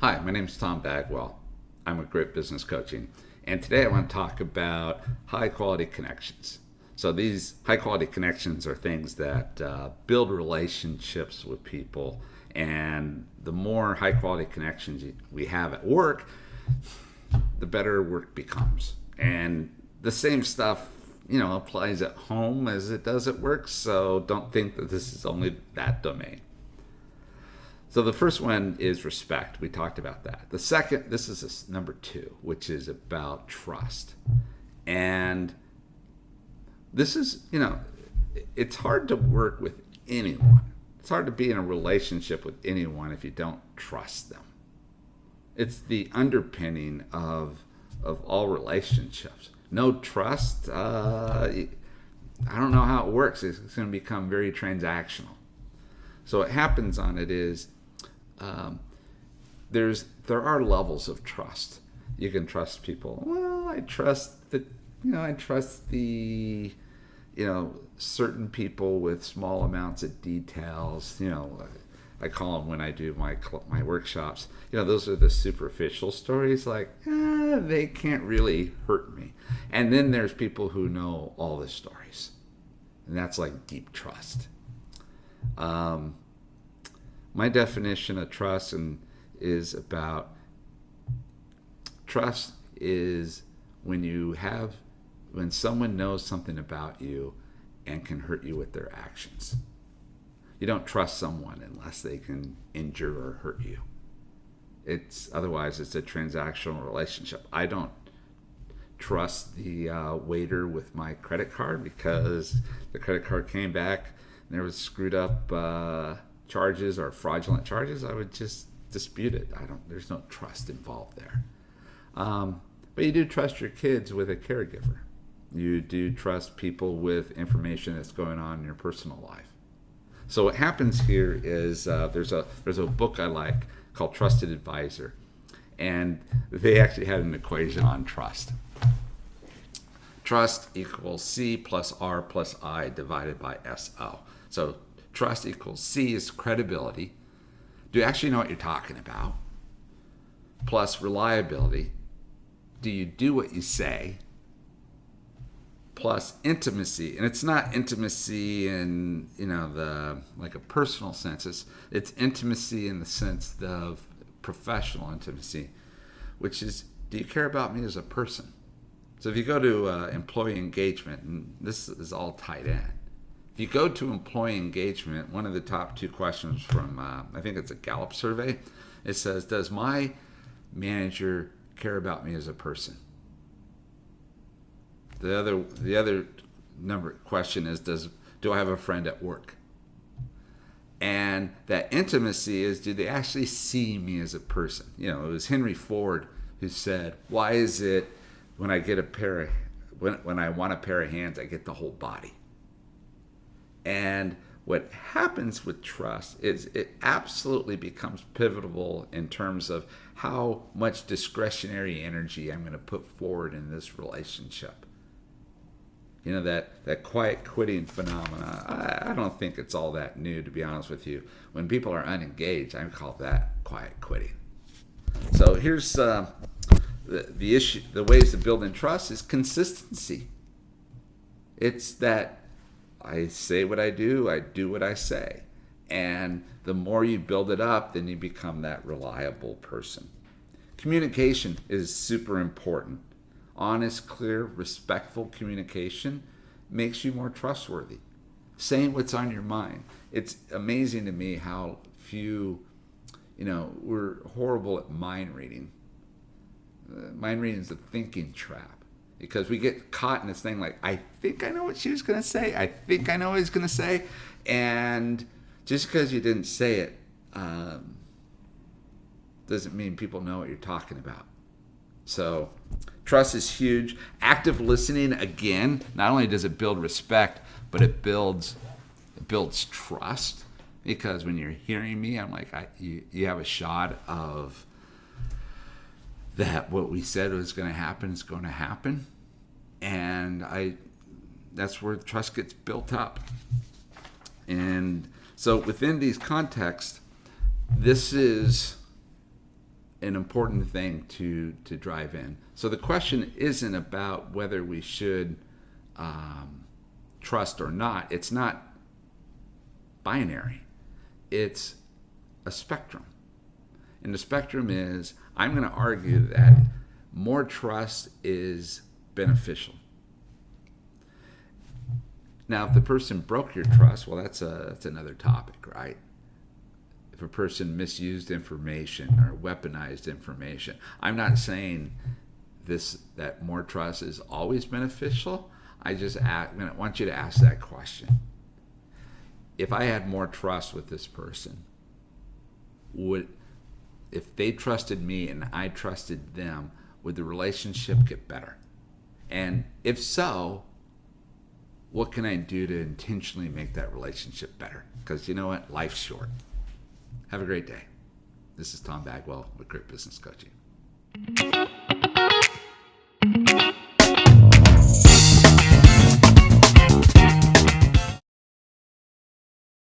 Hi, my name is Tom Bagwell. I'm with Grit Business Coaching, and today I want to talk about high quality connections. So these high quality connections are things that build relationships with people, and the more high quality connections we have at work, the better work becomes. And the same stuff, applies at home as it does at work. So don't think that this is only that domain. So the first one is respect. We talked about that. The second, this is number 2, which is about trust. And this is, it's hard to work with anyone. It's hard to be in a relationship with anyone if you don't trust them. It's the underpinning of all relationships. No trust, I don't know how it works. It's going to become very transactional. So what happens on it is there are levels of trust. You can trust people. Well, I trust the certain people with small amounts of details. I call them when I do my workshops. Those are the superficial stories. Like they can't really hurt me. And then there's people who know all the stories, and that's like deep trust. My definition of trust is about trust is when someone knows something about you and can hurt you with their actions. You don't trust someone unless they can injure or hurt you. Otherwise it's a transactional relationship. I don't trust the waiter with my credit card because the credit card came back and there was screwed up charges or fraudulent charges. I would just dispute it. There's no trust involved there. But you do trust your kids with a caregiver. You do trust people with information that's going on in your personal life. So what happens here is there's a book I like called Trusted Advisor, and they actually had an equation on trust. Trust equals C plus R plus I divided by SO. So trust equals C is credibility. Do you actually know what you're talking about? Plus reliability. Do you do what you say? Plus intimacy. And it's not intimacy in, like a personal sense. It's intimacy in the sense of professional intimacy, which is, do you care about me as a person? So if you go to employee engagement, and this is all tied in. If you go to employee engagement, one of the top 2 questions from, I think it's a Gallup survey, it says, does my manager care about me as a person? The other question is, do I have a friend at work? And that intimacy is, do they actually see me as a person? It was Henry Ford who said, why is it when I get when I want a pair of hands, I get the whole body? And what happens with trust is it absolutely becomes pivotal in terms of how much discretionary energy I'm going to put forward in this relationship. That quiet quitting phenomena, I don't think it's all that new, to be honest with you. When people are unengaged, I call that quiet quitting. So here's the issue. The ways to build in trust is consistency. It's that I say what I do what I say. And the more you build it up, then you become that reliable person. Communication is super important. Honest, clear, respectful communication makes you more trustworthy. Saying what's on your mind. It's amazing to me how few, we're horrible at mind reading. Mind reading is a thinking trap. Because we get caught in this thing like, I think I know what she was going to say. I think I know what he's going to say. And just because you didn't say it doesn't mean people know what you're talking about. So trust is huge. Active listening, again, not only does it build respect, but it builds trust. Because when you're hearing me, I'm like, you have a shot of that what we said was going to happen is going to happen. And that's where trust gets built up. And so within these contexts, this is an important thing to drive in. So the question isn't about whether we should trust or not. It's not binary. It's a spectrum. And the spectrum is, I'm going to argue that more trust is beneficial. Now, if the person broke your trust, well, that's another topic, right? If a person misused information or weaponized information, I'm not saying that more trust is always beneficial. I want you to ask that question. If I had more trust with this person, if they trusted me and I trusted them, would the relationship get better? And if so, what can I do to intentionally make that relationship better? Because you know what? Life's short. Have a great day. This is Tom Bagwell with Grit Business Coaching.